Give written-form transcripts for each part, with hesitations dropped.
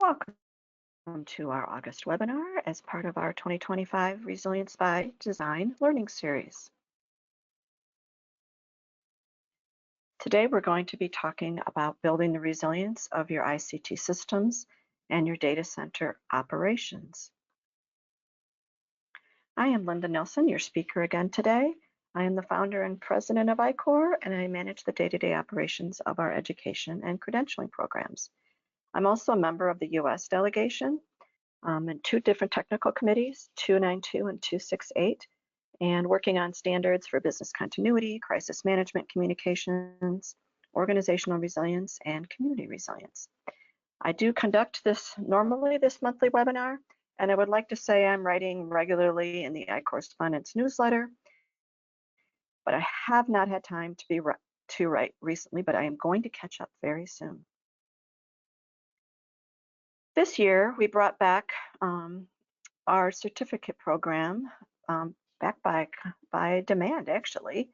Welcome to our August webinar as part of our 2025 Resilience by Design learning series. Today we're going to be talking about building the resilience of your ICT systems and your data center operations. I am Linda Nelson, your speaker again today. I am the founder and president of ICOR, and I manage the day-to-day operations of our education and credentialing programs. I'm also a member of the U.S. delegation in two different technical committees, 292 and 268, and working on standards for business continuity, crisis management communications, organizational resilience, and community resilience. I do conduct this monthly webinar, and I would like to say I'm writing regularly in the iCorrespondence newsletter, but I have not had time to write recently, but I am going to catch up very soon. This year, we brought back our certificate program, back by demand, actually.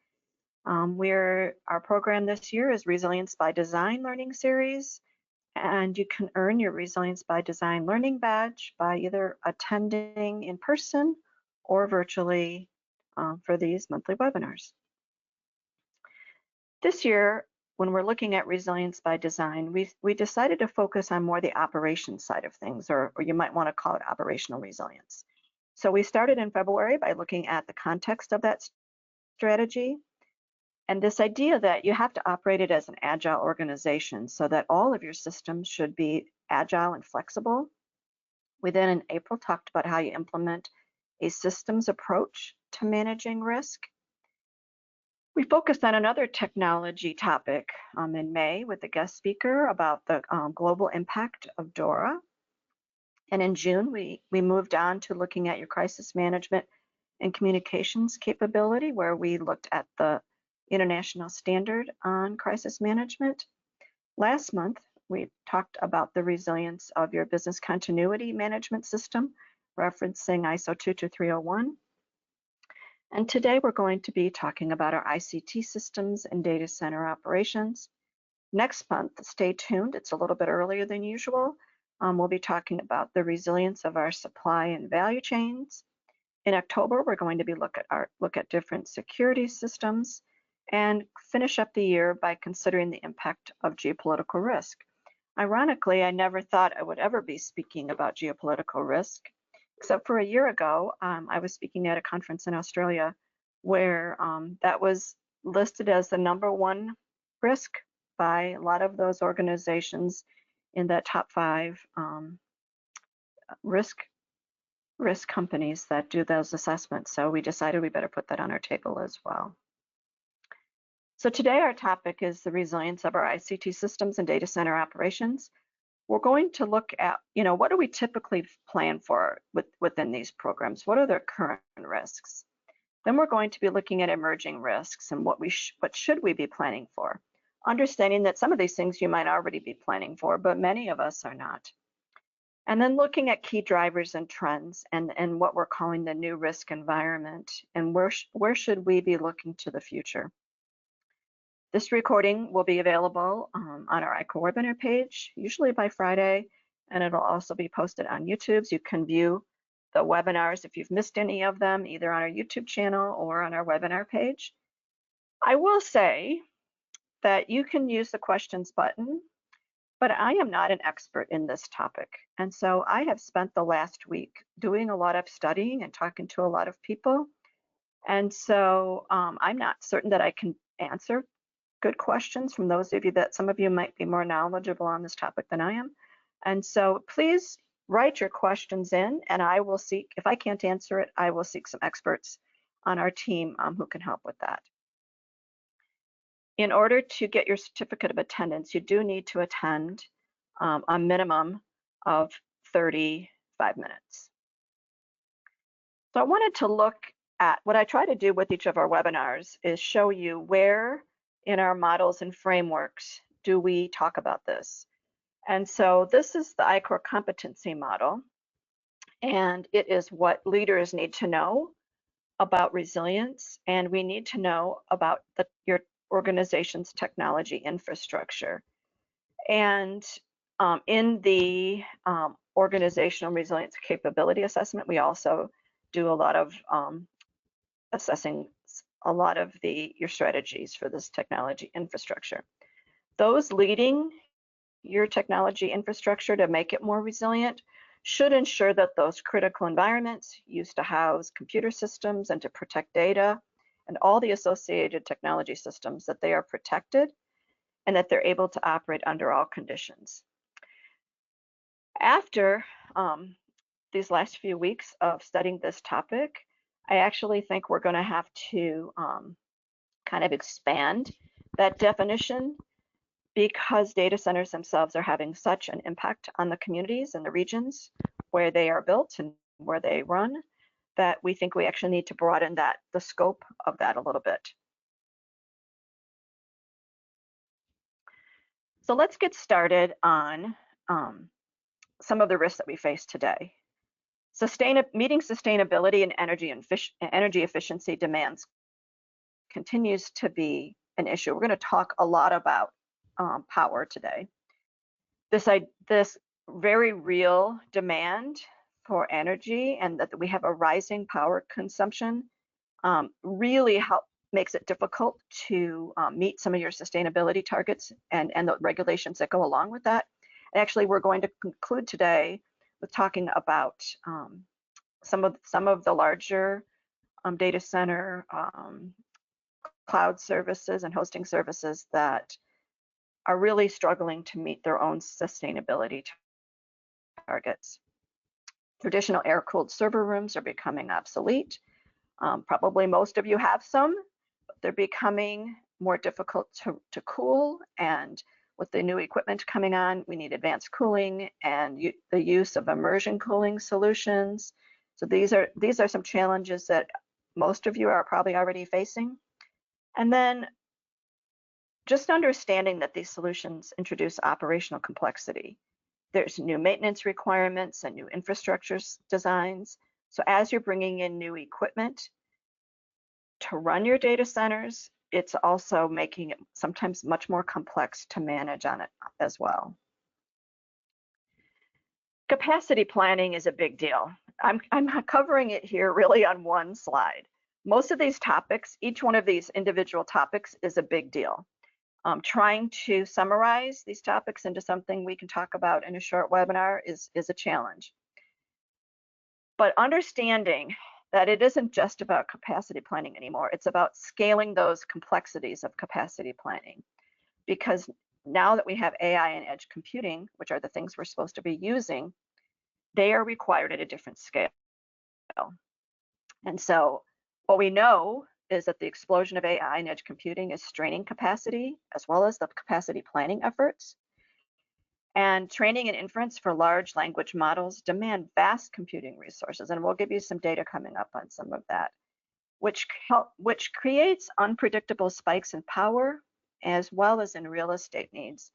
Our program this year is Resilience by Design Learning Series, and you can earn your Resilience by Design Learning Badge by either attending in person or virtually for these monthly webinars. This year, when we're looking at Resilience by Design, we decided to focus on more the operations side of things, or you might want to call it operational resilience. So we started in February by looking at the context of that strategy and this idea that you have to operate it as an agile organization so that all of your systems should be agile and flexible. We then in April talked about how you implement a systems approach to managing risk. We focused on another technology topic in May with a guest speaker about the global impact of DORA. And in June, we moved on to looking at your crisis management and communications capability, where we looked at the international standard on crisis management. Last month, we talked about the resilience of your business continuity management system, referencing ISO 22301. And today we're going to be talking about our ICT systems and data center operations. Next month, stay tuned, it's a little bit earlier than usual. We'll be talking about the resilience of our supply and value chains. In October, we're going to be look at different security systems and finish up the year by considering the impact of geopolitical risk. Ironically, I never thought I would ever be speaking about geopolitical risk, except for a year ago, I was speaking at a conference in Australia where that was listed as the #1 risk by a lot of those organizations in that top 5 risk companies that do those assessments. So we decided we better put that on our table as well. So today our topic is the resilience of our ICT systems and data center operations. We're going to look at, what do we typically plan for within these programs? What are their current risks? Then we're going to be looking at emerging risks and what should we be planning for? Understanding that some of these things you might already be planning for, but many of us are not. And then looking at key drivers and trends and what we're calling the new risk environment and where should we be looking to the future. This recording will be available on our ICOR webinar page, usually by Friday, and it'll also be posted on YouTube. So you can view the webinars if you've missed any of them, either on our YouTube channel or on our webinar page. I will say that you can use the questions button, but I am not an expert in this topic. And so I have spent the last week doing a lot of studying and talking to a lot of people. And so I'm not certain that I can answer good questions from those of you that some of you might be more knowledgeable on this topic than I am. And so please write your questions in and I will seek, if I can't answer it, I will seek some experts on our team who can help with that. In order to get your certificate of attendance, you do need to attend a minimum of 35 minutes. So I wanted to look at what I try to do with each of our webinars is show you where in our models and frameworks do we talk about this. And so this is the ICOR competency model, and it is what leaders need to know about resilience, and we need to know about your organization's technology infrastructure. And In the organizational resilience capability assessment, we also do a lot of assessing a lot of your strategies for this technology infrastructure. Those leading your technology infrastructure to make it more resilient should ensure that those critical environments used to house computer systems and to protect data and all the associated technology systems, that they are protected and that they're able to operate under all conditions. After these last few weeks of studying this topic, I actually think we're going to have to kind of expand that definition, because data centers themselves are having such an impact on the communities and the regions where they are built and where they run, that we think we actually need to broaden the scope of that a little bit. So let's get started on some of the risks that we face today. Meeting sustainability and energy efficiency demands continues to be an issue. We're going to talk a lot about power today. This very real demand for energy, and that we have a rising power consumption, really makes it difficult to meet some of your sustainability targets and the regulations that go along with that. And actually, we're going to conclude today with talking about some of the larger data center cloud services and hosting services that are really struggling to meet their own sustainability targets. Traditional air-cooled server rooms are becoming obsolete. Probably most of you have some, but they're becoming more difficult to cool. And with the new equipment coming on, we need advanced cooling and the use of immersion cooling solutions. So these are some challenges that most of you are probably already facing. And then just understanding that these solutions introduce operational complexity. There's new maintenance requirements and new infrastructure designs. So as you're bringing in new equipment to run your data centers, it's also making it sometimes much more complex to manage on it as well. Capacity planning is a big deal. I'm covering it here really on one slide. Most of these topics, each one of these individual topics is a big deal. Trying to summarize these topics into something we can talk about in a short webinar is a challenge. But understanding that it isn't just about capacity planning anymore, it's about scaling those complexities of capacity planning. Because now that we have AI and edge computing, which are the things we're supposed to be using, they are required at a different scale. And so what we know is that the explosion of AI and edge computing is straining capacity as well as the capacity planning efforts. And training and inference for large language models demand vast computing resources. And we'll give you some data coming up on some of that, which creates unpredictable spikes in power as well as in real estate needs.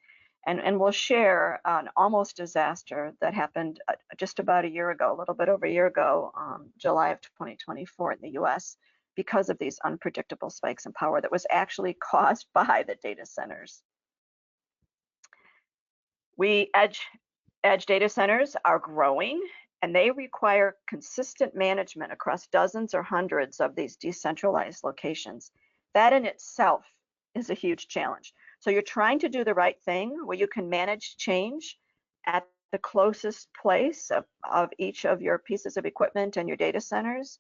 And we'll share an almost disaster that happened just about a year ago, a little bit over a year ago, July of 2024 in the US, because of these unpredictable spikes in power that was actually caused by the data centers. Edge data centers are growing, and they require consistent management across dozens or hundreds of these decentralized locations. That in itself is a huge challenge. So you're trying to do the right thing where you can manage change at the closest place of each of your pieces of equipment and your data centers.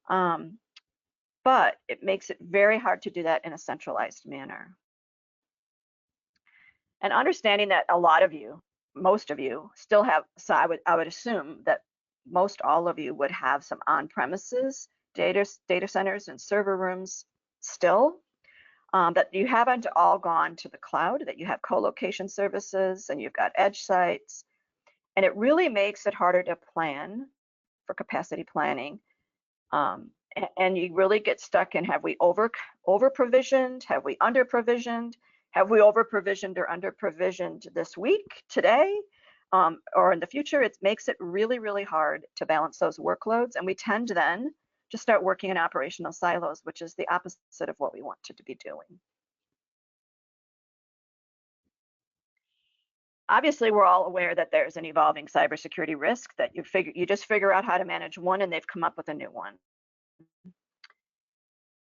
But it makes it very hard to do that in a centralized manner. And understanding that a lot of you, most of you still have, so I would assume that most all of you would have some on-premises data centers and server rooms still, that you haven't all gone to the cloud, that you have co-location services and you've got edge sites. And it really makes it harder to plan for capacity planning. And you really get stuck in, have we over provisioned? Have we under provisioned? Have we over provisioned or under provisioned this week, today, or in the future? It makes it really, really hard to balance those workloads. And we tend then to start working in operational silos, which is the opposite of what we want to be doing. obviously we're all aware that there's an evolving cybersecurity risk that you just figure out how to manage one and they've come up with a new one.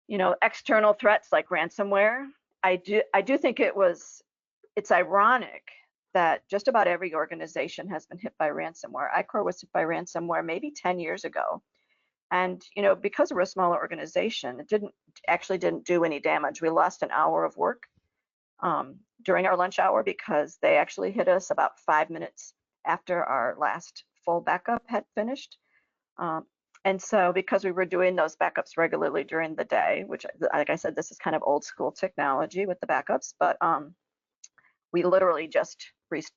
You know, external threats like ransomware. I do think it's ironic that just about every organization has been hit by ransomware. ICOR was hit by ransomware maybe 10 years ago. And you know, because we're a smaller organization, it didn't do any damage. We lost an hour of work during our lunch hour because they actually hit us about 5 minutes after our last full backup had finished. Um, and so because we were doing those backups regularly during the day, which, like I said, this is kind of old school technology with the backups, but we literally just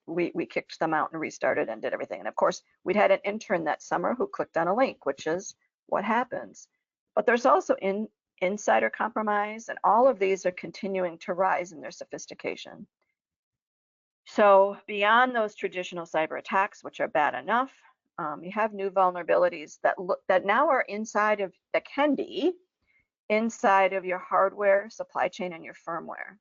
we kicked them out and restarted and did everything. And of course, we'd had an intern that summer who clicked on a link, which is what happens. But there's also insider compromise, and all of these are continuing to rise in their sophistication. So beyond those traditional cyber attacks, which are bad enough, you have new vulnerabilities that now are that can be inside of your hardware, supply chain, and your firmware.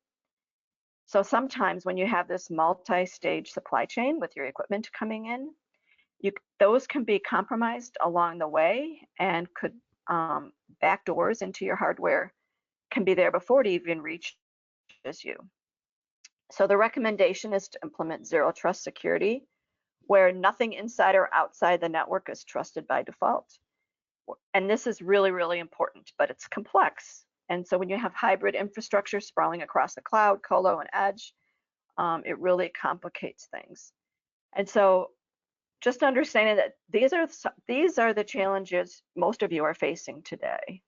So sometimes when you have this multi-stage supply chain with your equipment coming in, those can be compromised along the way and could back doors into your hardware can be there before it even reaches you. So the recommendation is to implement zero trust security, where nothing inside or outside the network is trusted by default. And this is really, really important, but it's complex. And so when you have hybrid infrastructure sprawling across the cloud, colo, and edge, it really complicates things. And so just understanding that these are the challenges most of you are facing today.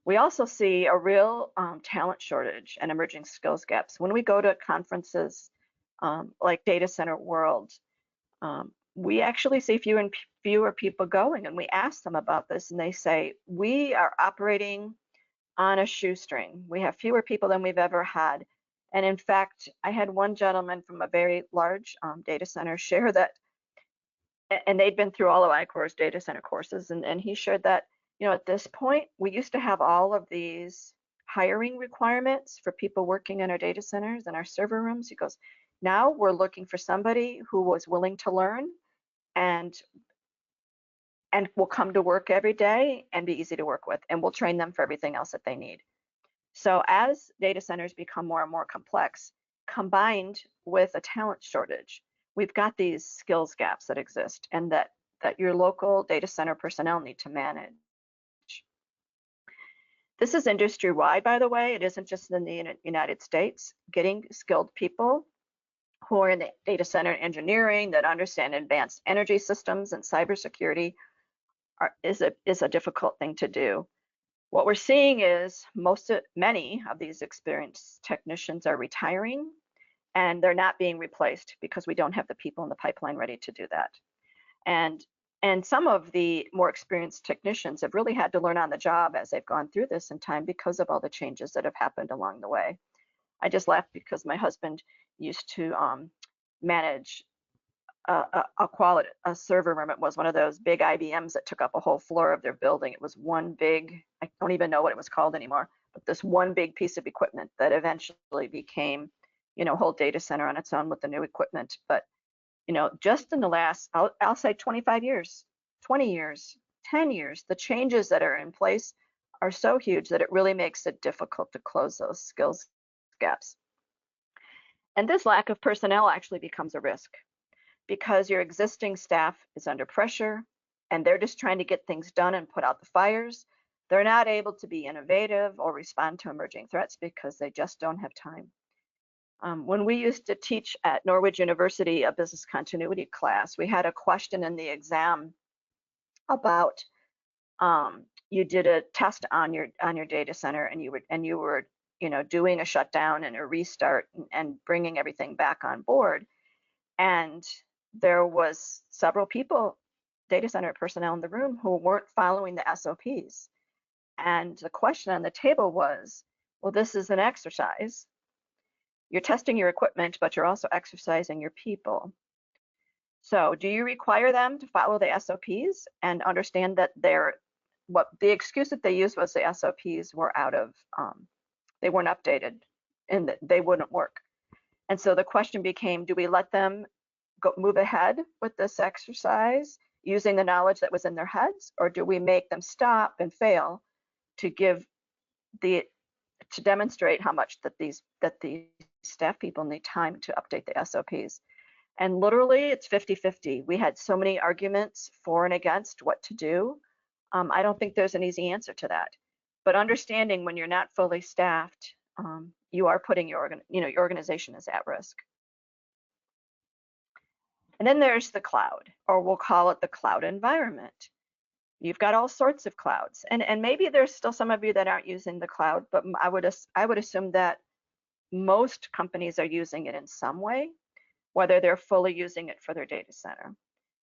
We also see a real talent shortage and emerging skills gaps. When we go to conferences like Data Center World, we actually see fewer and fewer people going, and we ask them about this, and they say, we are operating on a shoestring. We have fewer people than we've ever had. And in fact, I had one gentleman from a very large data center share that, and they'd been through all of ICOR's data center courses, and he shared that, you know, at this point, we used to have all of these hiring requirements for people working in our data centers and our server rooms. He goes, now we're looking for somebody who was willing to learn and will come to work every day and be easy to work with, and we'll train them for everything else that they need. So as data centers become more and more complex, combined with a talent shortage, we've got these skills gaps that exist and that your local data center personnel need to manage. This is industry-wide, by the way. It isn't just in the United States. Getting skilled people who are in the data center engineering that understand advanced energy systems and cybersecurity is a difficult thing to do. What we're seeing is many of these experienced technicians are retiring, and they're not being replaced because we don't have the people in the pipeline ready to do that. And some of the more experienced technicians have really had to learn on the job as they've gone through this in time because of all the changes that have happened along the way. I just laughed because my husband used to manage a server room. It was one of those big IBMs that took up a whole floor of their building. It was one big, I don't even know what it was called anymore, but this one big piece of equipment that eventually became, you know, a whole data center on its own with the new equipment. But, you know, just in the last, I'll say 25 years, 20 years, 10 years, the changes that are in place are so huge that it really makes it difficult to close those skills gaps. And this lack of personnel actually becomes a risk, because your existing staff is under pressure and they're just trying to get things done and put out the fires. They're not able to be innovative or respond to emerging threats because they just don't have time. When we used to teach at Norwich University a business continuity class, we had a question in the exam about you did a test on your data center, and you were you know, doing a shutdown and a restart and bringing everything back on board. And there was several people, data center personnel in the room, who weren't following the SOPs. And the question on the table was, well, this is an exercise. You're testing your equipment, but you're also exercising your people. So do you require them to follow the SOPs and understand that the excuse that they used was the SOPs were they weren't updated and that they wouldn't work. And so the question became, do we let them move ahead with this exercise using the knowledge that was in their heads, or do we make them stop and fail to give the to demonstrate how much that these staff people need time to update the SOPs? And literally it's 50-50. We had so many arguments for and against what to do. I don't think there's an easy answer to that. But understanding when you're not fully staffed, you are putting your organization is at risk. And then there's the cloud, or we'll call it the cloud environment. You've got all sorts of clouds, and maybe there's still some of you that aren't using the cloud, but I would assume that most companies are using it in some way, whether they're fully using it for their data center.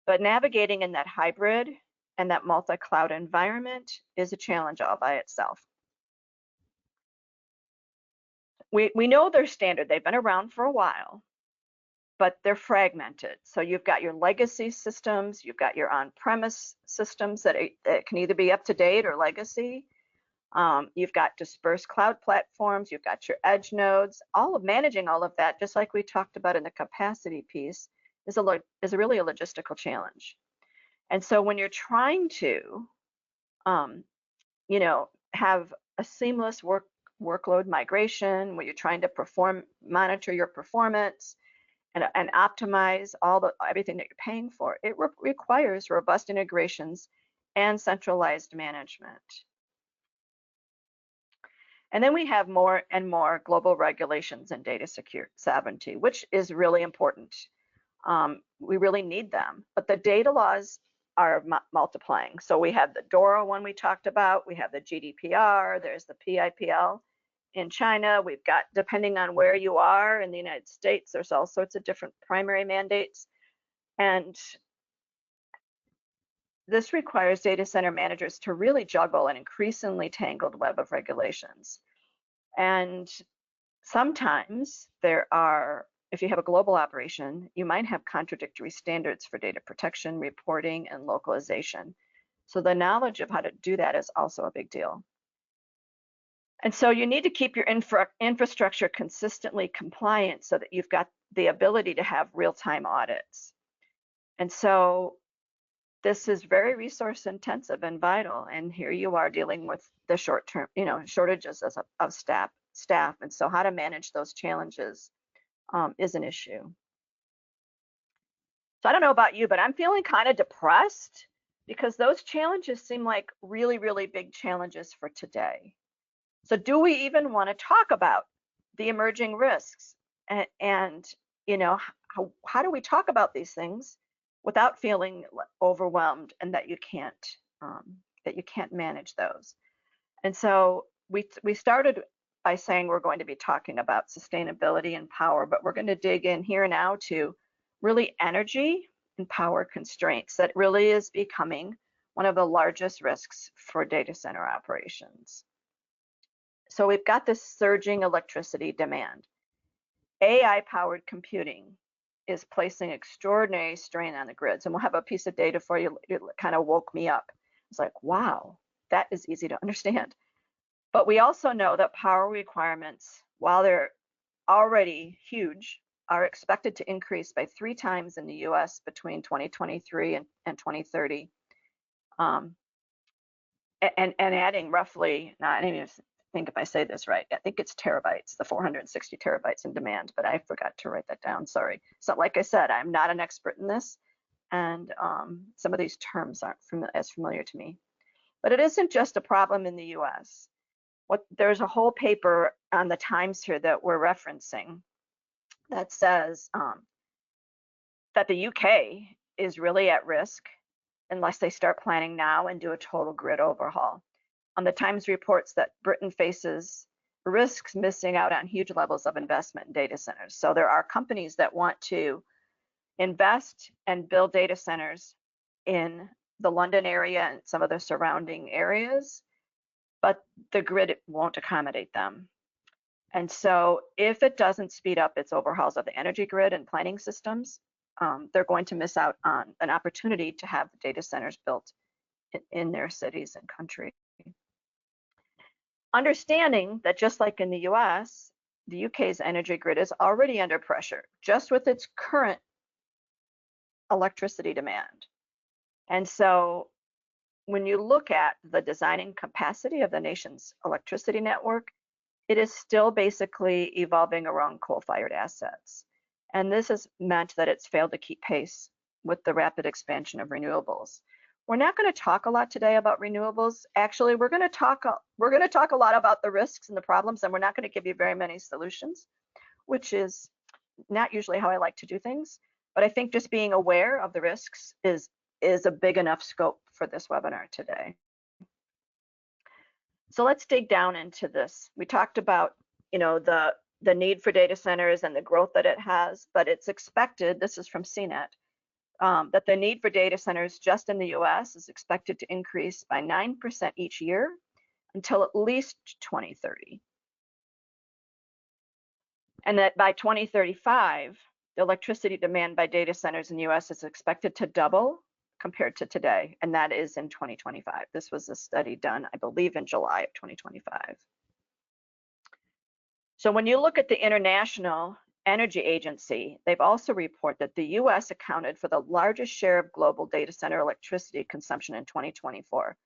But navigating in that hybrid and that multi-cloud environment is a challenge all by itself. We know they're standard. They've been around for a while, but they're fragmented. So you've got your legacy systems, you've got your on-premise systems that can either be up to date or legacy. You've got dispersed cloud platforms, you've got your edge nodes. Managing all of that, just like we talked about in the capacity piece, is really a logistical challenge. And so when you're trying to, have a seamless workload migration, where you're trying to monitor your performance and optimize everything that you're paying for, it requires robust integrations and centralized management. And then we have more and more global regulations and data sovereignty, which is really important. We really need them, but the data laws are multiplying. So we have the DORA one we talked about, we have the GDPR, there's the PIPL in China, we've got, depending on where you are in the United States, there's all sorts of different primary mandates. And this requires data center managers to really juggle an increasingly tangled web of regulations. And sometimes if you have a global operation, you might have contradictory standards for data protection, reporting, and localization. So the knowledge of how to do that is also a big deal. And so you need to keep your infrastructure consistently compliant so that you've got the ability to have real-time audits. And so this is very resource intensive and vital. And here you are dealing with the short-term, shortages of staff. And so how to manage those challenges is an issue. So I don't know about you, but I'm feeling kind of depressed because those challenges seem like really, really big challenges for today. So do we even want to talk about the emerging risks? And how do we talk about these things without feeling overwhelmed and that you can't manage those? And so we started by saying we're going to be talking about sustainability and power, but we're going to dig in here now to really energy and power constraints that really is becoming one of the largest risks for data center operations. So we've got this surging electricity demand. AI-powered computing is placing extraordinary strain on the grids. And we'll have a piece of data for you. It kind of woke me up. It's like, wow, that is easy to understand. But we also know that power requirements, while they're already huge, are expected to increase by 3 times in the US between 2023 and 2030. And adding roughly, I don't even think if I say this right, I think it's terabytes, the 460 terabytes in demand, but I forgot to write that down, sorry. So like I said, I'm not an expert in this, and some of these terms aren't as familiar to me. But it isn't just a problem in the US. There's a whole paper on the Times here that we're referencing that says that the UK is really at risk unless they start planning now and do a total grid overhaul. The Times reports that Britain faces risks missing out on huge levels of investment in data centers. So there are companies that want to invest and build data centers in the London area and some of the surrounding areas, but the grid won't accommodate them. And so if it doesn't speed up its overhauls of the energy grid and planning systems, they're going to miss out on an opportunity to have the data centers built in their cities and country. Understanding that just like in the US, the UK's energy grid is already under pressure just with its current electricity demand. And so when you look at the designing capacity of the nation's electricity network, it is still basically evolving around coal-fired assets. And this has meant that it's failed to keep pace with the rapid expansion of renewables. We're not going to talk a lot today about renewables. Actually, we're going to talk a lot about the risks and the problems, and we're not going to give you very many solutions, which is not usually how I like to do things. But I think just being aware of the risks is a big enough scope for this webinar today. So let's dig down into this. We talked about, the need for data centers and the growth that it has, but it's expected, this is from CNET, that the need for data centers just in the US is expected to increase by 9% each year until at least 2030. And that by 2035, the electricity demand by data centers in the US is expected to double compared to today, and that is in 2025. This was a study done, I believe, in July of 2025. So when you look at the International Energy Agency, they've also reported that the US accounted for the largest share of global data center electricity consumption in 2024.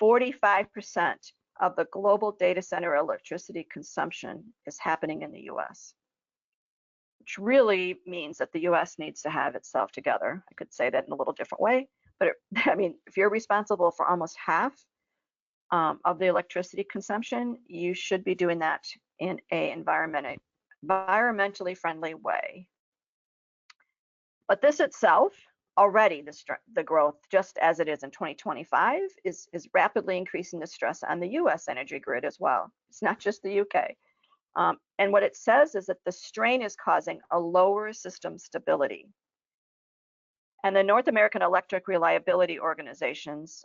45% of the global data center electricity consumption is happening in the US, which really means that the US needs to have itself together. I could say that in a little different way, but if you're responsible for almost half of the electricity consumption, you should be doing that in an environmentally friendly way. But this itself, already the growth, just as it is in 2025, is rapidly increasing the stress on the US energy grid as well. It's not just the UK. And what it says is that the strain is causing a lower system stability. And the North American Electric Reliability Organizations,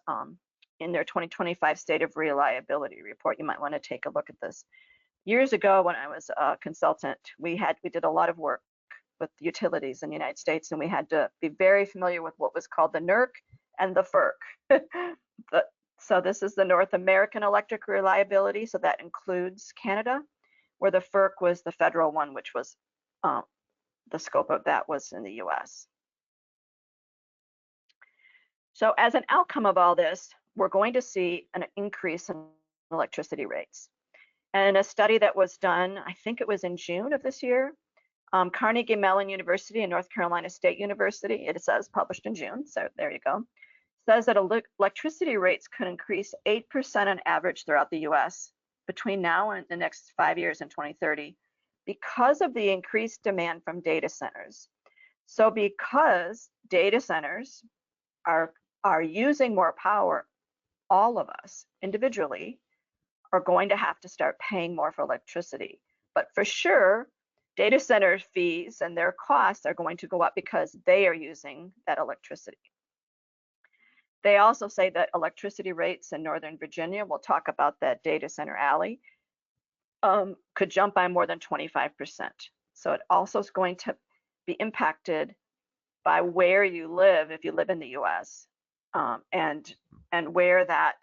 in their 2025 State of Reliability report, you might want to take a look at this. Years ago, when I was a consultant, we did a lot of work with utilities in the United States, and we had to be very familiar with what was called the NERC and the FERC. So this is the North American Electric Reliability, so that includes Canada, where the FERC was the federal one, which was the scope of that was in the US. So as an outcome of all this, we're going to see an increase in electricity rates. And a study that was done, I think it was in June of this year, Carnegie Mellon University and North Carolina State University, it says published in June, so there you go, says that electricity rates could increase 8% on average throughout the US between now and the next 5 years in 2030 because of the increased demand from data centers. So because data centers are using more power, all of us individually are going to have to start paying more for electricity. But for sure, data center fees and their costs are going to go up because they are using that electricity. They also say that electricity rates in Northern Virginia, we'll talk about that data center alley, could jump by more than 25%. So it also is going to be impacted by where you live, if you live in the US, and where that,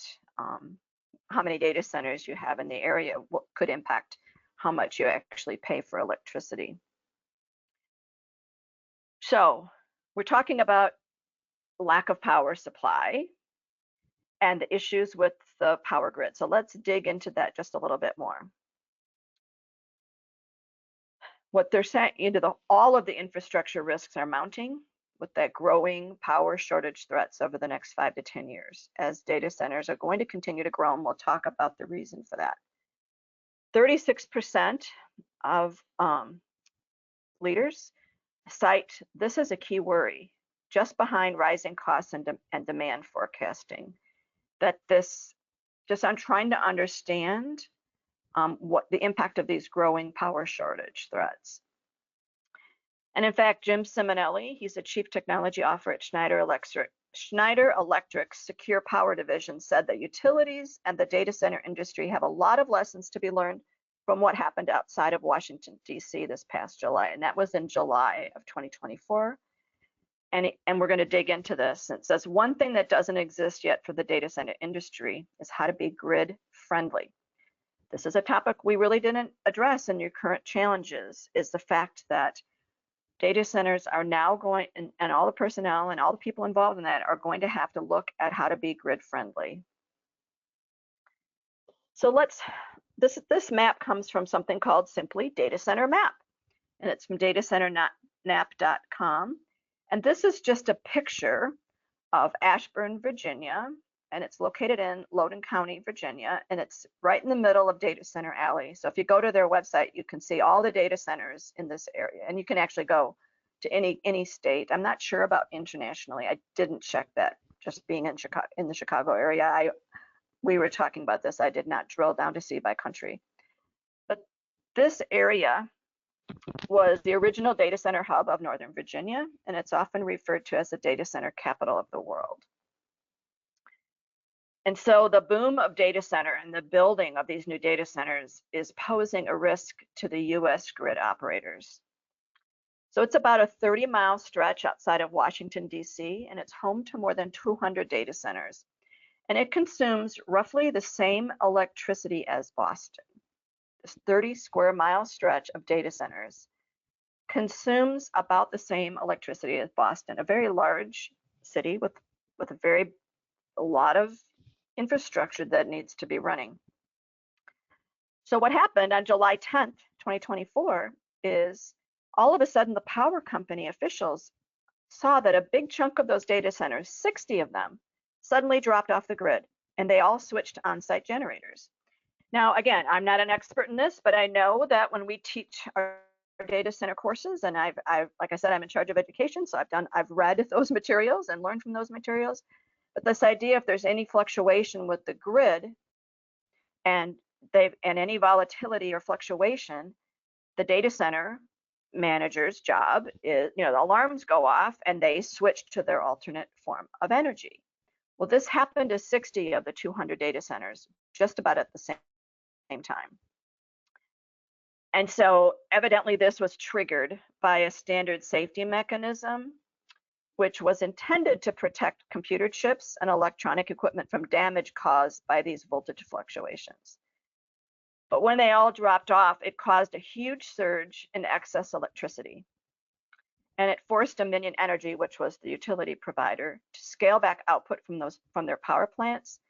how many data centers you have in the area could impact how much you actually pay for electricity. So we're talking about lack of power supply and the issues with the power grid. So let's dig into that just a little bit more. What they're saying, all of the infrastructure risks are mounting with that growing power shortage threats over the next 5 to 10 years, as data centers are going to continue to grow, and we'll talk about the reason for that. 36% of leaders cite this as a key worry, just behind rising costs and demand forecasting, that this, just on trying to understand what the impact of these growing power shortage threats. And in fact, Jim Simonelli, he's a chief technology officer at Schneider Electric's Secure Power Division, said that utilities and the data center industry have a lot of lessons to be learned from what happened outside of Washington, D.C. this past July. And that was in July of 2024. And we're going to dig into this. It says one thing that doesn't exist yet for the data center industry is how to be grid friendly. this is a topic we really didn't address in your current challenges, is the fact that data centers are now going, and all the personnel and all the people involved in that are going to have to look at how to be grid friendly. So this map comes from something called simply Data Center Map, and it's from datacenternap.com. And this is just a picture of Ashburn, Virginia, and it's located in Loudoun County, Virginia, and it's right in the middle of Data Center Alley. So if you go to their website, you can see all the data centers in this area, and you can actually go to any state. I'm not sure about internationally. I didn't check that. Just being in the Chicago area, we were talking about this. I did not drill down to see by country. But this area was the original data center hub of Northern Virginia, and it's often referred to as the data center capital of the world. And so the boom of data center and the building of these new data centers is posing a risk to the US grid operators. So it's about a 30-mile stretch outside of Washington, D.C., and it's home to more than 200 data centers. And it consumes roughly the same electricity as Boston. This 30-square-mile stretch of data centers consumes about the same electricity as Boston, a very large city with a lot of infrastructure that needs to be running. So what happened on July 10th, 2024 is all of a sudden the power company officials saw that a big chunk of those data centers, 60 of them, suddenly dropped off the grid, and they all switched to on-site generators. Now, again, I'm not an expert in this, but I know that when we teach our data center courses, and I've like I said, I'm in charge of education, so I've read those materials and learned from those materials. But this idea, if there's any fluctuation with the grid and any volatility or fluctuation, the data center manager's job is, the alarms go off and they switch to their alternate form of energy. Well, this happened to 60 of the 200 data centers just about at the same time. And so evidently this was triggered by a standard safety mechanism, which was intended to protect computer chips and electronic equipment from damage caused by these voltage fluctuations. But when they all dropped off, it caused a huge surge in excess electricity. And it forced Dominion Energy, which was the utility provider, to scale back output from their power plants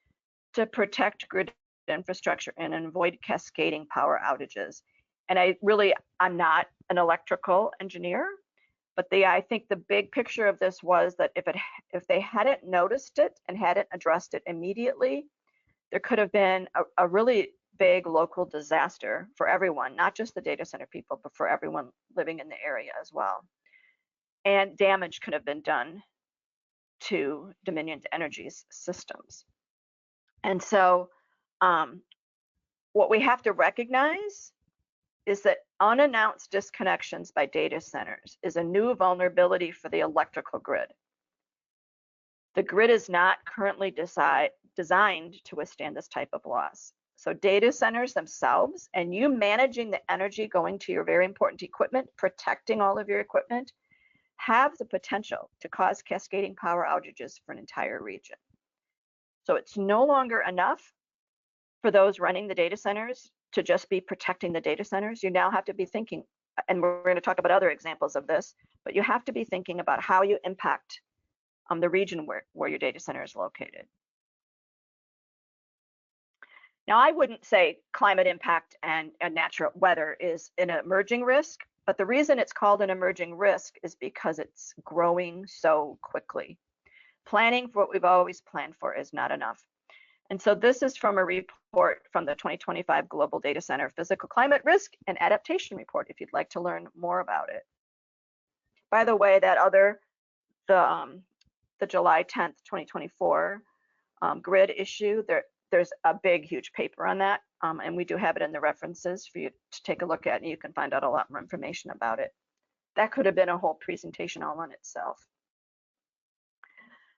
to protect grid infrastructure and avoid cascading power outages. And I'm not an electrical engineer, but I think the big picture of this was that if they hadn't noticed it and hadn't addressed it immediately, there could have been a really big local disaster for everyone, not just the data center people, but for everyone living in the area as well. And damage could have been done to Dominion Energy's systems. And so what we have to recognize is that unannounced disconnections by data centers is a new vulnerability for the electrical grid. The grid is not currently designed to withstand this type of loss. So data centers themselves and you managing the energy going to your very important equipment, protecting all of your equipment, have the potential to cause cascading power outages for an entire region. So it's no longer enough for those running the data centers to just be protecting the data centers. You now have to be thinking, and we're going to talk about other examples of this, but you have to be thinking about how you impact the region where your data center is located. Now, I wouldn't say climate impact and natural weather is an emerging risk, but the reason it's called an emerging risk is because it's growing so quickly. Planning for what we've always planned for is not enough. And so this is from a report from the 2025 Global Data Center Physical Climate Risk and Adaptation Report, if you'd like to learn more about it. By the way, the July 10th, 2024 grid issue, there's a big, huge paper on that, and we do have it in the references for you to take a look at, and you can find out a lot more information about it. That could have been a whole presentation all on itself.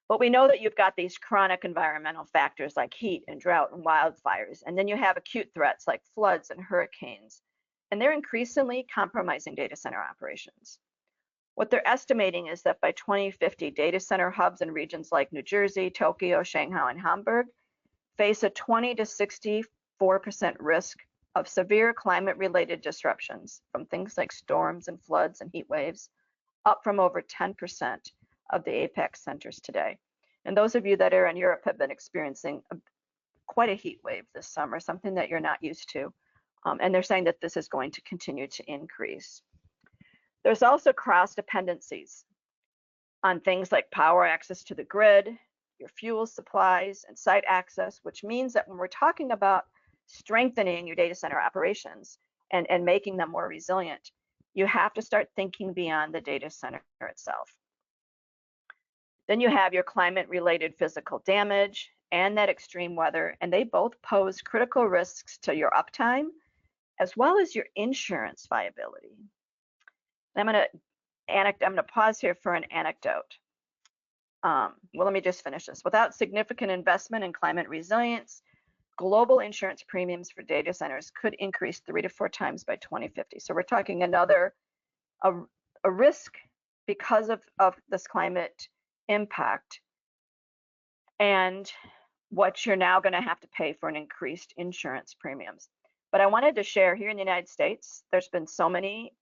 But we know that you've got these chronic environmental factors like heat and drought and wildfires, and then you have acute threats like floods and hurricanes, and they're increasingly compromising data center operations. What they're estimating is that by 2050, data center hubs in regions like New Jersey, Tokyo, Shanghai, and Hamburg face a 20 to 64% risk of severe climate-related disruptions from things like storms and floods and heat waves, up from over 10% of the apex centers today. And those of you that are in Europe have been experiencing quite a heat wave this summer, something that you're not used to. And they're saying that this is going to continue to increase. There's also cross dependencies on things like power access to the grid, your fuel supplies, and site access, which means that when we're talking about strengthening your data center operations and making them more resilient, you have to start thinking beyond the data center itself. Then you have your climate-related physical damage and that extreme weather, and they both pose critical risks to your uptime as well as your insurance viability. I'm going to pause here for an anecdote. Well, let me just finish this. Without significant investment in climate resilience, global insurance premiums for data centers could increase 3 to 4 times by 2050. So we're talking another a risk because of this climate impact and what you're now going to have to pay for an increased insurance premiums. But I wanted to share here in the United States, there's been so many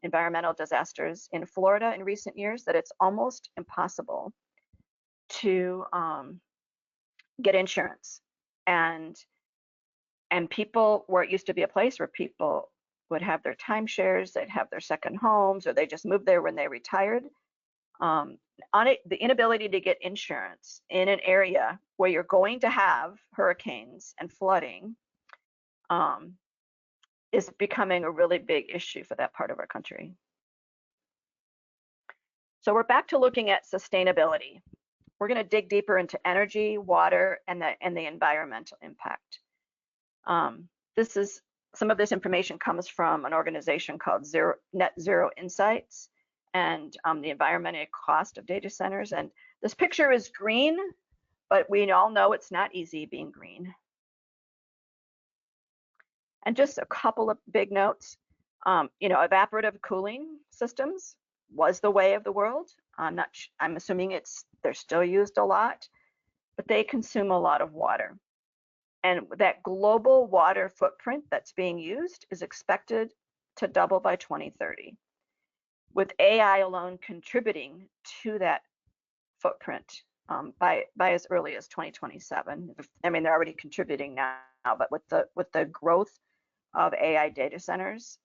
environmental disasters in Florida in recent years that it's almost impossible to get insurance. And people, where it used to be a place where people would have their timeshares, they'd have their second homes, or they just moved there when they retired. The inability to get insurance in an area where you're going to have hurricanes and flooding is becoming a really big issue for that part of our country. So we're back to looking at sustainability. We're going to dig deeper into energy, water, and the environmental impact. Some of this information comes from an organization called Net Zero Insights and the environmental cost of data centers. And this picture is green, but we all know it's not easy being green. And just a couple of big notes. Evaporative cooling systems was the way of the world. I'm assuming they're still used a lot, but they consume a lot of water. And that global water footprint that's being used is expected to double by 2030, with AI alone contributing to that footprint by as early as 2027. I mean, they're already contributing now, but with the growth of AI data centers,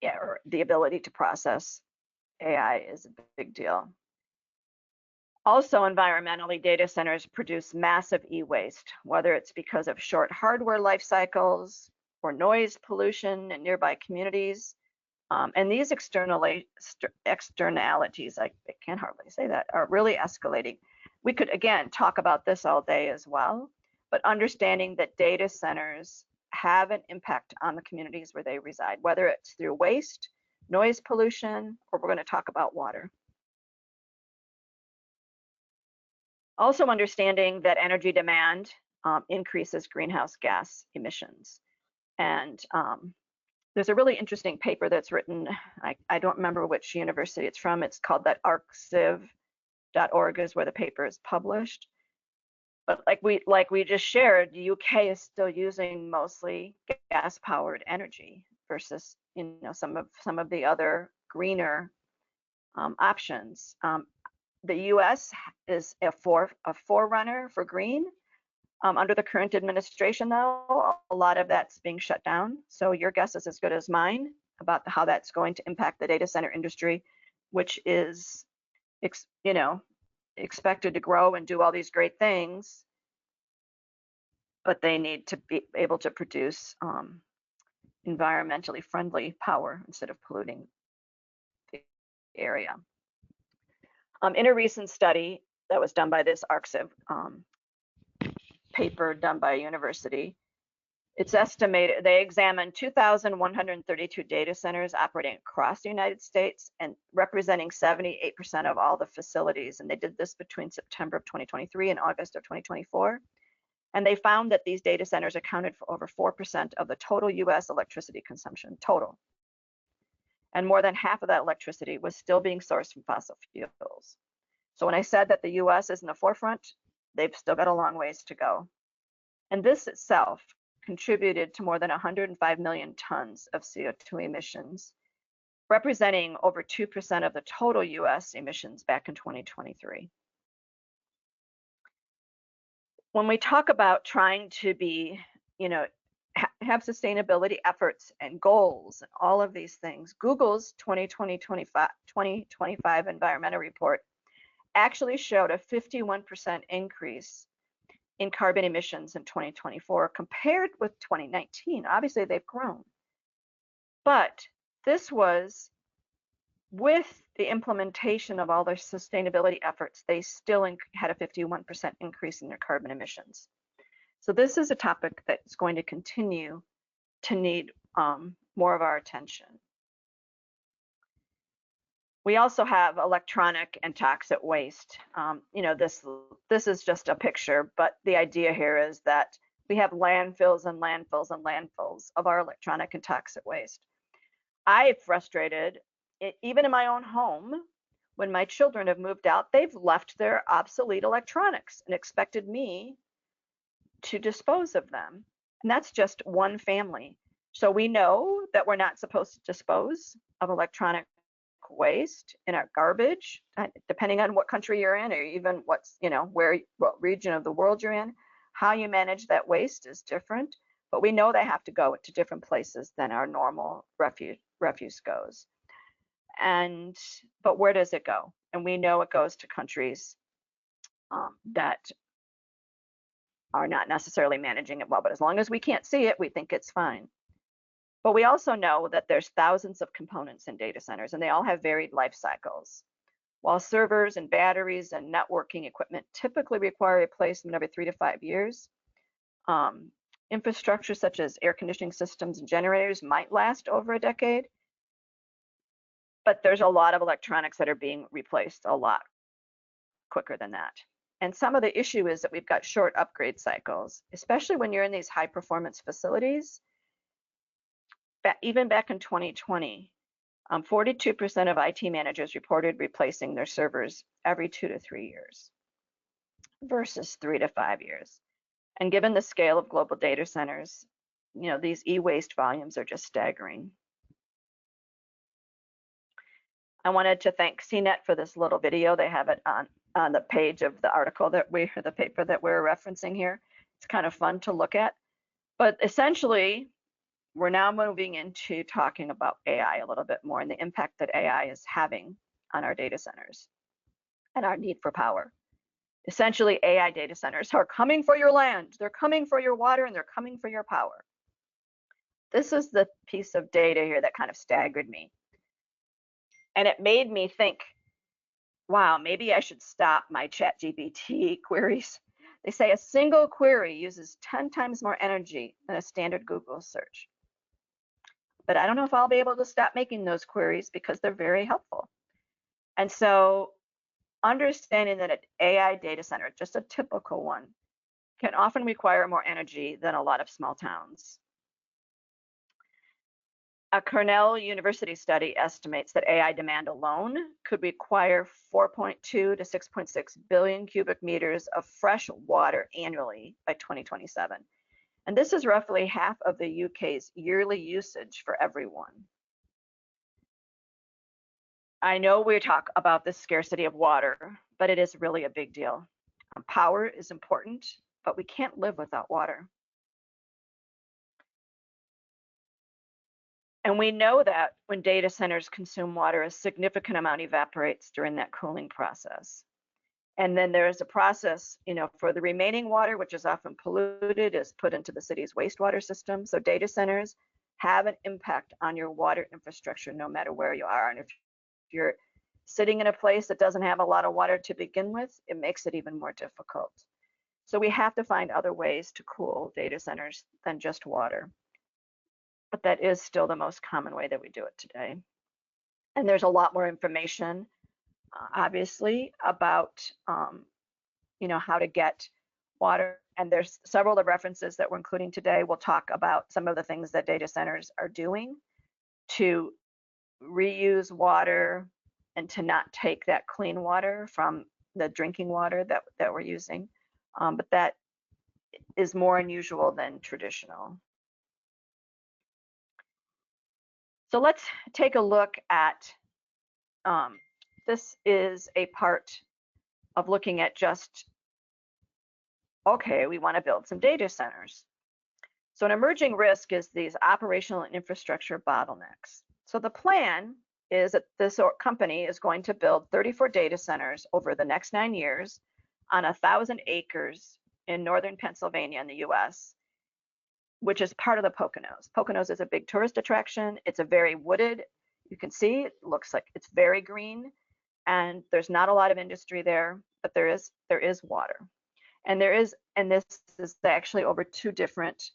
or the ability to process AI is a big deal. Also, environmentally, data centers produce massive e-waste, whether it's because of short hardware life cycles or noise pollution in nearby communities. And these externalities, I can't hardly say that, are really escalating. We could, again, talk about this all day as well, but understanding that data centers have an impact on the communities where they reside, whether it's through waste, noise pollution, or we're going to talk about water. Also understanding that energy demand increases greenhouse gas emissions. And there's a really interesting paper that's written, I don't remember which university it's from, it's called that arxiv.org is where the paper is published. But like we just shared, the UK is still using mostly gas-powered energy versus some of the other greener options. The US is a forerunner for green. Under the current administration, though, a lot of that's being shut down. So your guess is as good as mine about how that's going to impact the data center industry, which is, expected to grow and do all these great things, but they need to be able to produce environmentally friendly power instead of polluting the area. In a recent study that was done by this arxiv paper done by a university, it's estimated they examined 2,132 data centers operating across the United States and representing 78% of all the facilities. And they did this between September of 2023 and August of 2024. And they found that these data centers accounted for over 4% of the total US electricity consumption, total. And more than half of that electricity was still being sourced from fossil fuels. So when I said that the US is in the forefront, they've still got a long ways to go. And this itself contributed to more than 105 million tons of CO2 emissions, representing over 2% of the total US emissions back in 2023. When we talk about trying to be, you know, have sustainability efforts and goals and all of these things, Google's 2025 environmental report actually showed a 51% increase in carbon emissions in 2024 compared with 2019. Obviously, they've grown. But this was with the implementation of all their sustainability efforts, they still had a 51% increase in their carbon emissions. So this is a topic that's going to continue to need more of our attention. We also have electronic and toxic waste. This is just a picture, but the idea here is that we have landfills and landfills and landfills of our electronic and toxic waste. I'm frustrated, even in my own home, when my children have moved out, they've left their obsolete electronics and expected me to dispose of them. And that's just one family. So we know that we're not supposed to dispose of electronic waste in our garbage, depending on what country you're in, or even what region of the world you're in. How you manage that waste is different, but we know they have to go to different places than our normal refuse goes. But where does it go? And we know it goes to countries that are not necessarily managing it well, but as long as we can't see it, we think it's fine. But we also know that there's thousands of components in data centers, and they all have varied life cycles. While servers and batteries and networking equipment typically require replacement every 3 to 5 years, infrastructure such as air conditioning systems and generators might last over a decade. But there's a lot of electronics that are being replaced a lot quicker than that. And some of the issue is that we've got short upgrade cycles, especially when you're in these high performance facilities. Even back in 2020, 42% of IT managers reported replacing their servers every 2 to 3 years versus 3 to 5 years. And given the scale of global data centers, these e-waste volumes are just staggering. I wanted to thank CNET for this little video. They have it on the page of the article the paper that we're referencing here. It's kind of fun to look at. But essentially, we're now moving into talking about AI a little bit more and the impact that AI is having on our data centers and our need for power. Essentially, AI data centers are coming for your land, they're coming for your water, and they're coming for your power. This is the piece of data here that kind of staggered me. And it made me think, wow, maybe I should stop my ChatGPT queries. They say a single query uses 10 times more energy than a standard Google search. But I don't know if I'll be able to stop making those queries because they're very helpful. And so understanding that an AI data center, just a typical one, can often require more energy than a lot of small towns. A Cornell University study estimates that AI demand alone could require 4.2 to 6.6 billion cubic meters of fresh water annually by 2027. And this is roughly half of the UK's yearly usage for everyone. I know we talk about the scarcity of water, but it is really a big deal. Power is important, but we can't live without water. And we know that when data centers consume water, a significant amount evaporates during that cooling process. And then there is a process, for the remaining water, which is often polluted, is put into the city's wastewater system. So data centers have an impact on your water infrastructure no matter where you are. And if you're sitting in a place that doesn't have a lot of water to begin with, it makes it even more difficult. So we have to find other ways to cool data centers than just water. But that is still the most common way that we do it today. And there's a lot more information, obviously, about how to get water. And there's several of the references that we're including today. We'll talk about some of the things that data centers are doing to reuse water and to not take that clean water from the drinking water that we're using. But that is more unusual than traditional. So let's take a look at, this is a part of looking at just, okay, we want to build some data centers. So an emerging risk is these operational and infrastructure bottlenecks. So the plan is that this company is going to build 34 data centers over the next 9 years on 1,000 acres in northern Pennsylvania in the US, which is part of the Poconos. Poconos is a big tourist attraction. It's a very wooded, you can see, it looks like it's very green, and there's not a lot of industry there, but there is water. And this is actually over 2 different,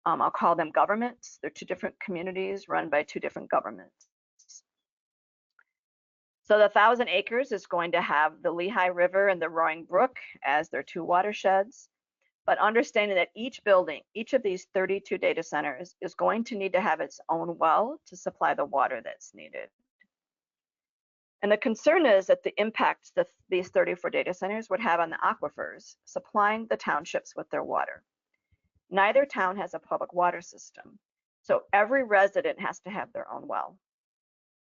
I'll call them governments. They're 2 different communities run by 2 different governments. So the 1,000 acres is going to have the Lehigh River and the Roaring Brook as their 2 watersheds. But understanding that each building, each of these 32 data centers is going to need to have its own well to supply the water that's needed. And the concern is that the impact that these 34 data centers would have on the aquifers, supplying the townships with their water. Neither town has a public water system, so every resident has to have their own well.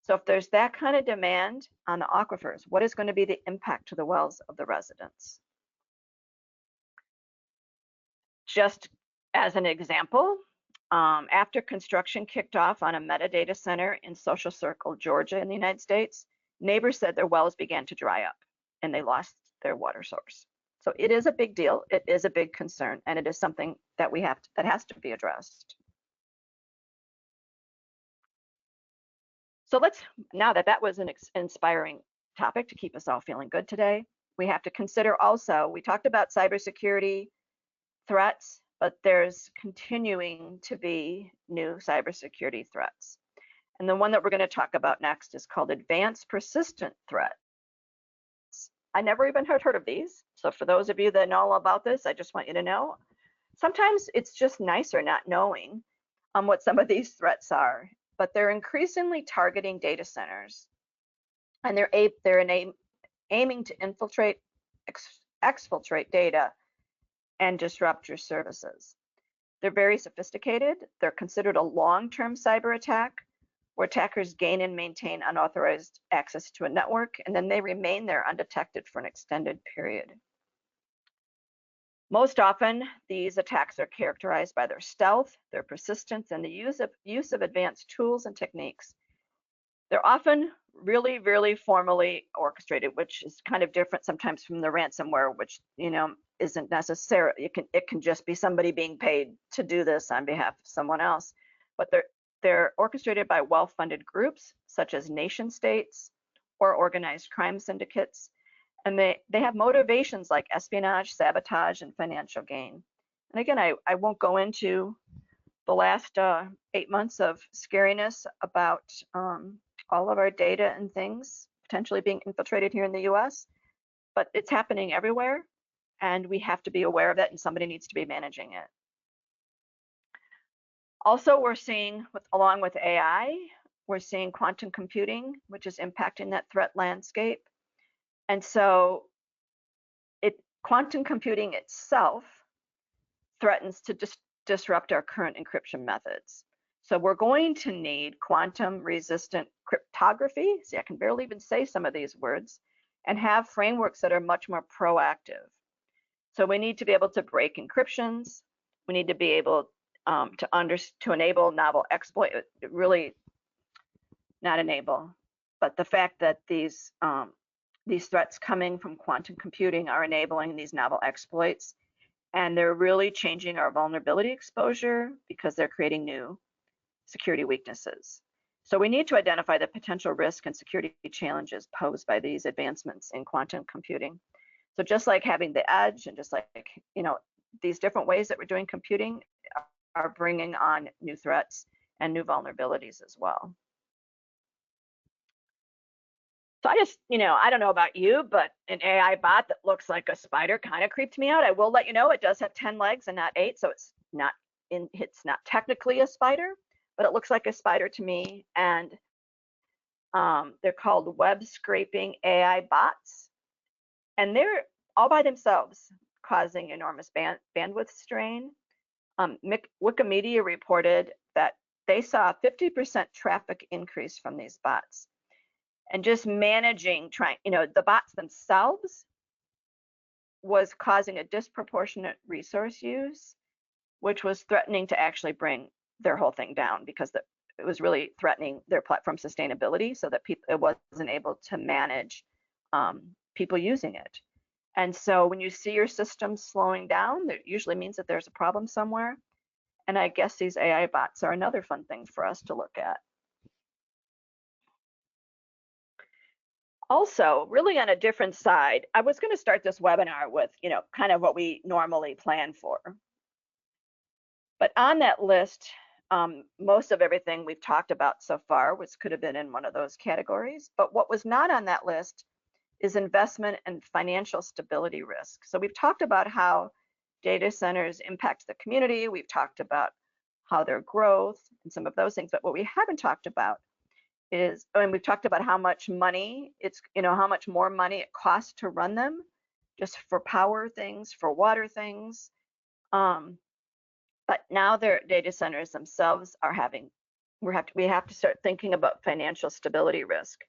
So if there's that kind of demand on the aquifers, what is going to be the impact to the wells of the residents? Just as an example, after construction kicked off on a metadata center in Social Circle, Georgia in the United States, neighbors said their wells began to dry up and they lost their water source. So it is a big deal, it is a big concern, and it is something that that has to be addressed. So now that was an inspiring topic to keep us all feeling good today, we have to consider also, we talked about cybersecurity threats, but there's continuing to be new cybersecurity threats. And the one that we're going to talk about next is called advanced persistent threats. I never even heard of these. So for those of you that know all about this, I just want you to know, sometimes it's just nicer not knowing what some of these threats are, but they're increasingly targeting data centers, and they're aiming to infiltrate, exfiltrate data and disrupt your services. They're very sophisticated. They're considered a long-term cyber attack where attackers gain and maintain unauthorized access to a network, and then they remain there undetected for an extended period. Most often, these attacks are characterized by their stealth, their persistence, and the use of advanced tools and techniques. They're often really, really formally orchestrated, which is kind of different sometimes from the ransomware, which, isn't necessary. It can just be somebody being paid to do this on behalf of someone else. But they're orchestrated by well-funded groups such as nation states or organized crime syndicates. And they have motivations like espionage, sabotage, and financial gain. And again, I won't go into the last 8 months of scariness about all of our data and things potentially being infiltrated here in the US, but it's happening everywhere, and we have to be aware of it, and somebody needs to be managing it. Also, we're seeing, along with AI, we're seeing quantum computing, which is impacting that threat landscape. And so quantum computing itself threatens to disrupt our current encryption methods. So we're going to need quantum resistant cryptography. See, I can barely even say some of these words, and have frameworks that are much more proactive. So we need to be able to break encryptions. We need to be able to enable novel exploit, really not enable, but the fact that these threats coming from quantum computing are enabling these novel exploits, and they're really changing our vulnerability exposure because they're creating new security weaknesses. So we need to identify the potential risk and security challenges posed by these advancements in quantum computing. So just like having the edge, and just like, these different ways that we're doing computing are bringing on new threats and new vulnerabilities as well. So I just, I don't know about you, but an AI bot that looks like a spider kind of creeped me out. I will let you know it does have 10 legs and not 8, so it's not technically a spider, but it looks like a spider to me. And they're called web scraping AI bots, and they're all by themselves causing enormous bandwidth strain. Wikimedia reported that they saw a 50% traffic increase from these bots. And just managing, the bots themselves was causing a disproportionate resource use, which was threatening to actually bring their whole thing down because it was really threatening their platform sustainability, so that it wasn't able to manage people using it. And so when you see your system slowing down, that usually means that there's a problem somewhere. And I guess these AI bots are another fun thing for us to look at. Also, really on a different side, I was going to start this webinar with, kind of what we normally plan for. But on that list, most of everything we've talked about so far, which could have been in one of those categories. But what was not on that list is investment and financial stability risk. So we've talked about how data centers impact the community. We've talked about how their growth and some of those things. But what we haven't talked about is, and we've talked about how much money how much more money it costs to run them, just for power things, for water things. But now their data centers themselves are we have to start thinking about financial stability risk.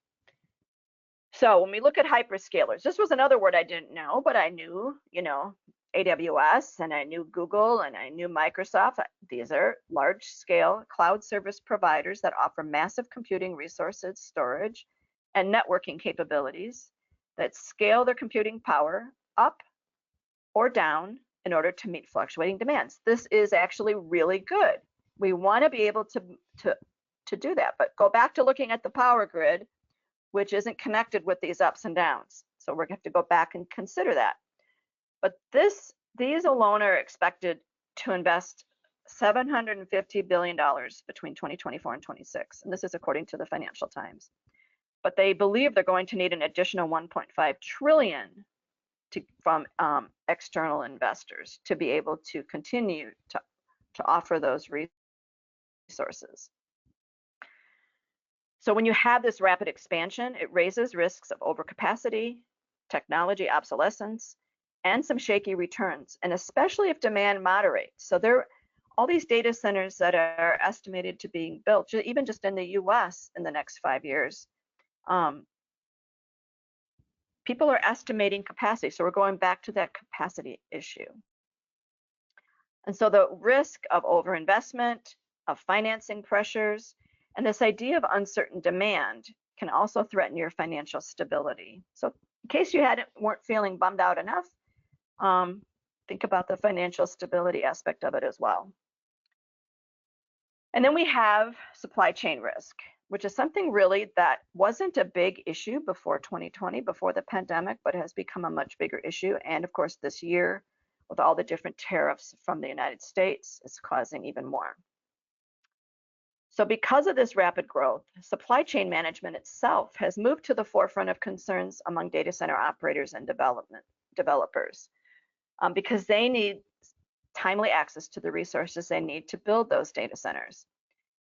So when we look at hyperscalers, this was another word I didn't know, but I knew, AWS, and I knew Google, and I knew Microsoft. These are large scale cloud service providers that offer massive computing resources, storage, and networking capabilities that scale their computing power up or down in order to meet fluctuating demands. This is actually really good. We want to be able to do that, but go back to looking at the power grid, which isn't connected with these ups and downs. So we're going to have to go back and consider that. But these alone are expected to invest $750 billion between 2024 and 26. And this is according to the Financial Times. But they believe they're going to need an additional 1.5 trillion from external investors to be able to continue to offer those resources. So when you have this rapid expansion, it raises risks of overcapacity, technology obsolescence, and some shaky returns, and especially if demand moderates. So all these data centers that are estimated to be built, even just in the US in the next 5 years, people are estimating capacity. So we're going back to that capacity issue. And so the risk of overinvestment, of financing pressures, and this idea of uncertain demand can also threaten your financial stability. So in case you weren't feeling bummed out enough, think about the financial stability aspect of it as well. And then we have supply chain risk, which is something really that wasn't a big issue before 2020, before the pandemic, but has become a much bigger issue. And of course, this year, with all the different tariffs from the United States, it's causing even more. So because of this rapid growth, supply chain management itself has moved to the forefront of concerns among data center operators and developers, because they need timely access to the resources they need to build those data centers.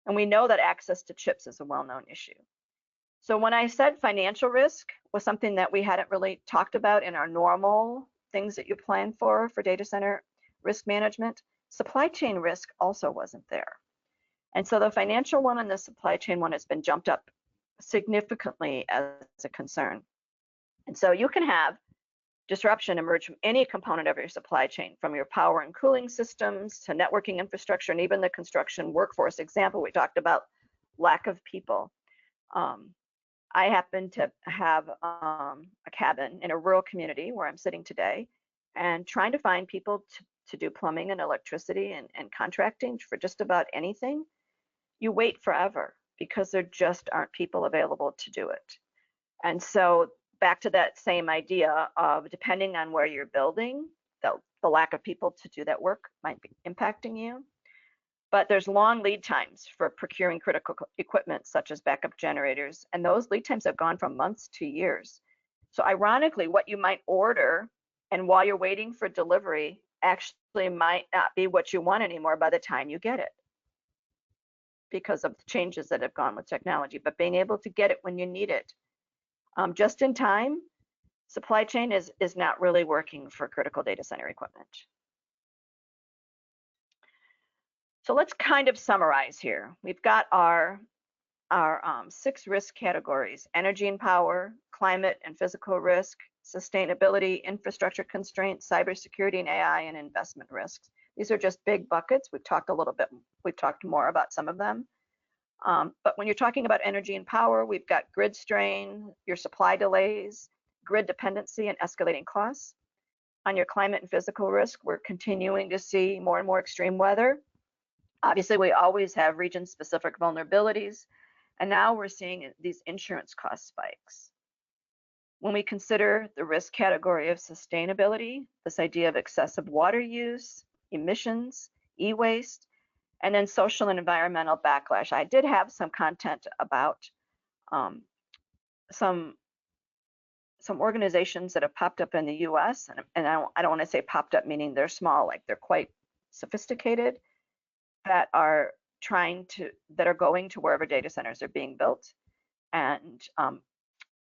And we know that access to chips is a well-known issue. So when I said financial risk was something that we hadn't really talked about in our normal things that you plan for data center risk management, supply chain risk also wasn't there. And so the financial one and the supply chain one has been jumped up significantly as a concern. And so you can have disruption emerge from any component of your supply chain, from your power and cooling systems to networking infrastructure, and even the construction workforce. Example, we talked about lack of people. I happen to have a cabin in a rural community where I'm sitting today, and trying to find people to do plumbing and electricity and contracting for just about anything, you wait forever because there just aren't people available to do it. And so back to that same idea of, depending on where you're building, the lack of people to do that work might be impacting you. But there's long lead times for procuring critical equipment such as backup generators, and those lead times have gone from months to years. So ironically, what you might order and while you're waiting for delivery actually might not be what you want anymore by the time you get it, because of the changes that have gone with technology. But being able to get it when you need it, just in time, supply chain is not really working for critical data center equipment. So let's kind of summarize here. We've got our 6 risk categories: energy and power, climate and physical risk, sustainability, infrastructure constraints, cybersecurity and AI, and investment risks. These are just big buckets. We've talked more about some of them. But when you're talking about energy and power, we've got grid strain, your supply delays, grid dependency, and escalating costs. On your climate and physical risk, we're continuing to see more and more extreme weather. Obviously, we always have region-specific vulnerabilities, and now we're seeing these insurance cost spikes. When we consider the risk category of sustainability, this idea of excessive water use, emissions, e-waste, and then social and environmental backlash. I did have some content about some organizations that have popped up in the US, and I don't want to say popped up meaning they're small, like they're quite sophisticated, that are going to wherever data centers are being built and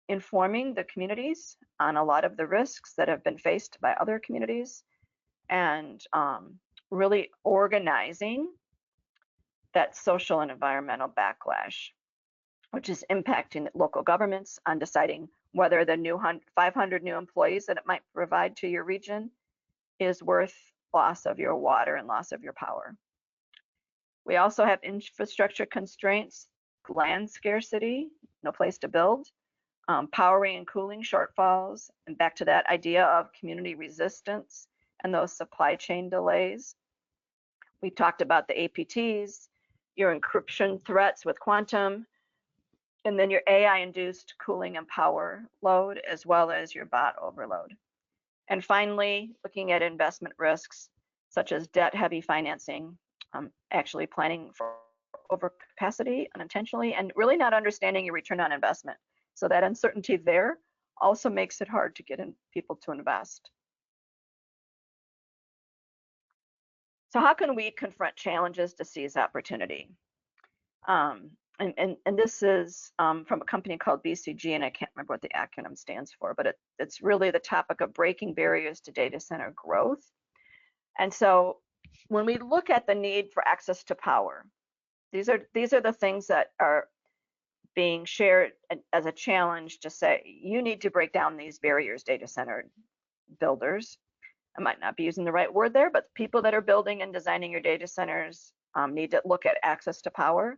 informing the communities on a lot of the risks that have been faced by other communities, and really organizing that social and environmental backlash, which is impacting local governments on deciding whether the 500 new employees that it might provide to your region is worth loss of your water and loss of your power. We also have infrastructure constraints, land scarcity, no place to build, powering and cooling shortfalls, and back to that idea of community resistance and those supply chain delays. We talked about the APTs, your encryption threats with quantum, and then your AI-induced cooling and power load, as well as your bot overload. And finally, looking at investment risks, such as debt-heavy financing, actually planning for overcapacity unintentionally, and really not understanding your return on investment. So that uncertainty there also makes it hard to get people to invest. So how can we confront challenges to seize opportunity? And this is from a company called BCG, and I can't remember what the acronym stands for, but it's really the topic of breaking barriers to data center growth. And so when we look at the need for access to power, these are the things that are being shared as a challenge to say, you need to break down these barriers, data center builders. I might not be using the right word there, but people that are building and designing your data centers need to look at access to power.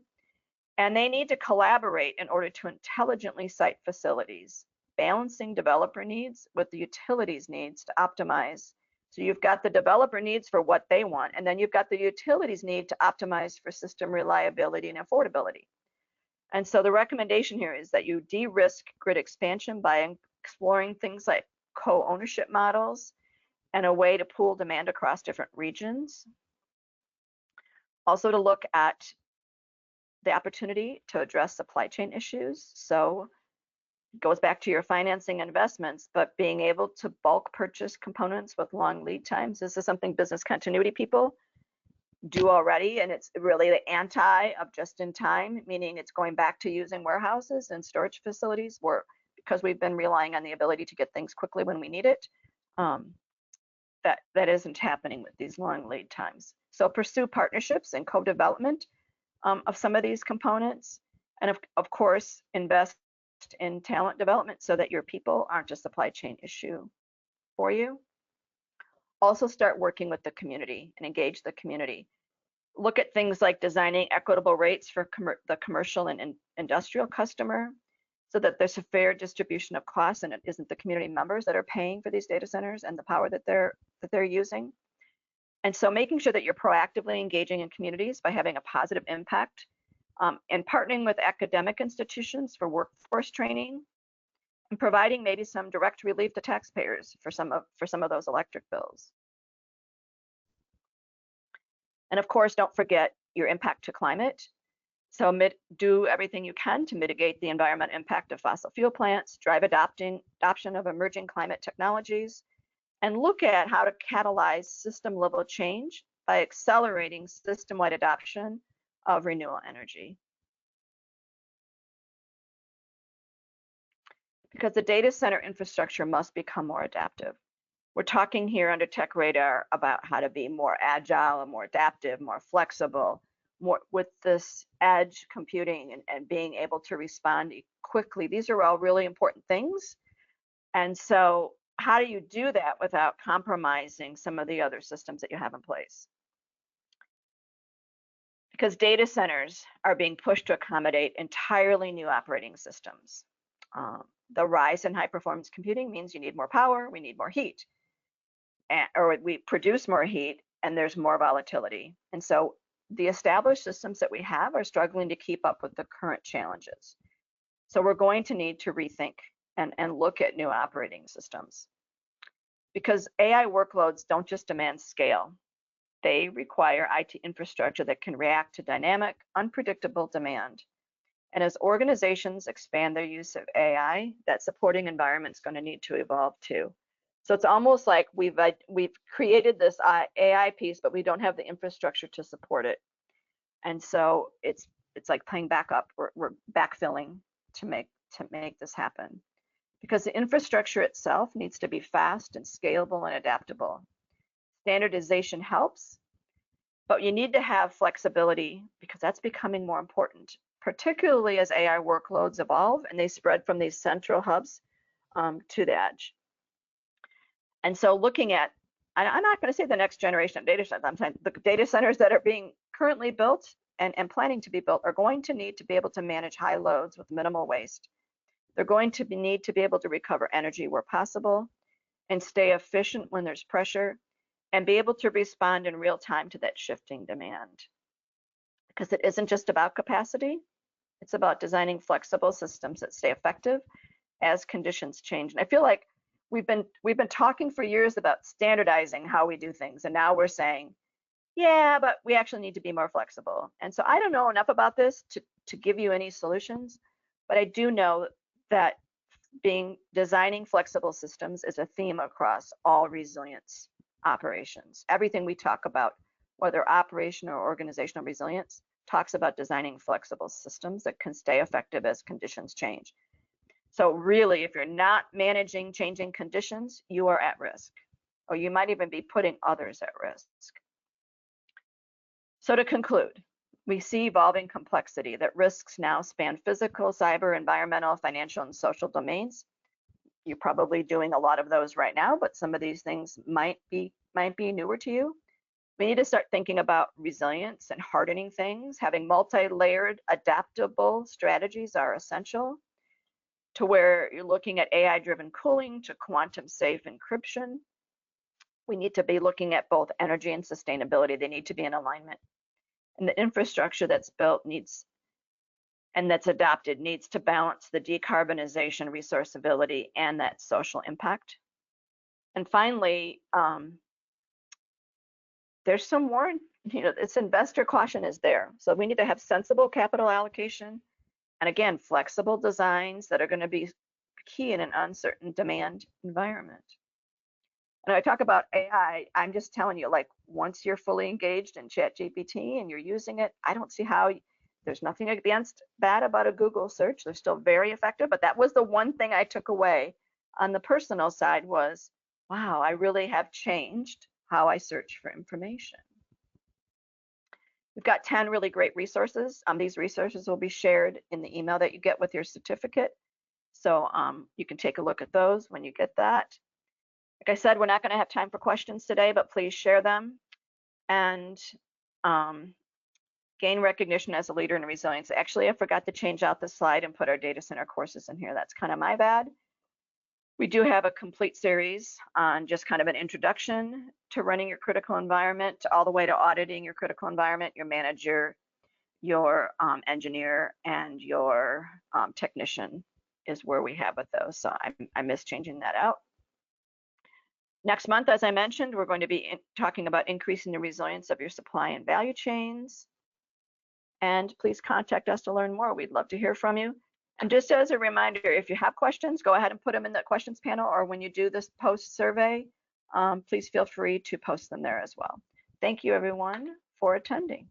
And they need to collaborate in order to intelligently site facilities, balancing developer needs with the utilities needs to optimize. So you've got the developer needs for what they want, and then you've got the utilities need to optimize for system reliability and affordability. And so the recommendation here is that you de-risk grid expansion by exploring things like co-ownership models and a way to pool demand across different regions. Also to look at the opportunity to address supply chain issues. So it goes back to your financing investments, but being able to bulk purchase components with long lead times. This is something business continuity people do already, and it's really the anti of just in time, meaning it's going back to using warehouses and storage facilities where, because we've been relying on the ability to get things quickly when we need it, that isn't happening with these long lead times. So pursue partnerships and co-development of some of these components, and of course invest in talent development so that your people aren't a supply chain issue for you. Also start working with the community and engage the community. Look at things like designing equitable rates for the commercial and industrial customer so that there's a fair distribution of costs and it isn't the community members that are paying for these data centers and the power that they're using. And so making sure that you're proactively engaging in communities by having a positive impact and partnering with academic institutions for workforce training and providing maybe some direct relief to taxpayers for some of those electric bills. And of course, don't forget your impact to climate. So do everything you can to mitigate the environmental impact of fossil fuel plants, drive adoption of emerging climate technologies, and look at how to catalyze system level change by accelerating system-wide adoption of renewable energy. because the data center infrastructure must become more adaptive. We're talking here under Tech Radar about how to be more agile and more adaptive, more flexible, more with this edge computing and being able to respond quickly. These are all really important things. And so how do you do that without compromising some of the other systems that you have in place? Because data centers are being pushed to accommodate entirely new operating systems. The rise in high performance computing means you need more power, we need more heat, or we produce more heat and there's more volatility. And so the established systems that we have are struggling to keep up with the current challenges. So we're going to need to rethink and look at new operating systems. Because AI workloads don't just demand scale, they require IT infrastructure that can react to dynamic, unpredictable demand. And as organizations expand their use of AI, that supporting environment is going to need to evolve too. So it's almost like we've created this AI piece, but we don't have the infrastructure to support it. And so it's like playing backup. We're backfilling to make this happen, because the infrastructure itself needs to be fast and scalable and adaptable. Standardization helps, but you need to have flexibility because that's becoming more important, particularly as AI workloads evolve and they spread from these central hubs to the edge. And so looking at, I'm not going to say the next generation of data centers, I'm saying the data centers that are being currently built and planning to be built are going to need to be able to manage high loads with minimal waste. They're going to need to be able to recover energy where possible and stay efficient when there's pressure and be able to respond in real time to that shifting demand. Because it isn't just about capacity, it's about designing flexible systems that stay effective as conditions change. And I feel like we've been talking for years about standardizing how we do things, and now we're saying, yeah, but we actually need to be more flexible. And so I don't know enough about this to give you any solutions, but I do know that designing flexible systems is a theme across all resilience operations. Everything we talk about, whether operational or organizational resilience, talks about designing flexible systems that can stay effective as conditions change. So really, if you're not managing changing conditions, you are at risk, or you might even be putting others at risk. So to conclude, we see evolving complexity that risks now span physical, cyber, environmental, financial, and social domains. You're probably doing a lot of those right now, but some of these things might be newer to you. We need to start thinking about resilience and hardening things. Having multi-layered, adaptable strategies are essential, to where you're looking at AI-driven cooling to quantum-safe encryption. We need to be looking at both energy and sustainability. They need to be in alignment. And the infrastructure that's built and that's adopted needs to balance the decarbonization, resourceability, and that social impact. And finally, there's some more, this investor caution is there. So we need to have sensible capital allocation, and again, flexible designs that are going to be key in an uncertain demand environment. And I talk about AI, I'm just telling you, like, once you're fully engaged in ChatGPT and you're using it, I don't see how, there's nothing bad about a Google search. They're still very effective, but that was the one thing I took away on the personal side was, wow, I really have changed how I search for information. We've got 10 really great resources. These resources will be shared in the email that you get with your certificate. So you can take a look at those when you get that. Like I said, we're not going to have time for questions today, but please share them and gain recognition as a leader in resilience. Actually, I forgot to change out the slide and put our data center courses in here. That's kind of my bad. We do have a complete series on just kind of an introduction to running your critical environment, all the way to auditing your critical environment, your manager, your engineer, and your technician is where we have with those. So I missed changing that out. Next month, as I mentioned, we're going to be talking about increasing the resilience of your supply and value chains. And please contact us to learn more. We'd love to hear from you. And just as a reminder, if you have questions, go ahead and put them in the questions panel, or when you do this post survey, please feel free to post them there as well. Thank you, everyone, for attending.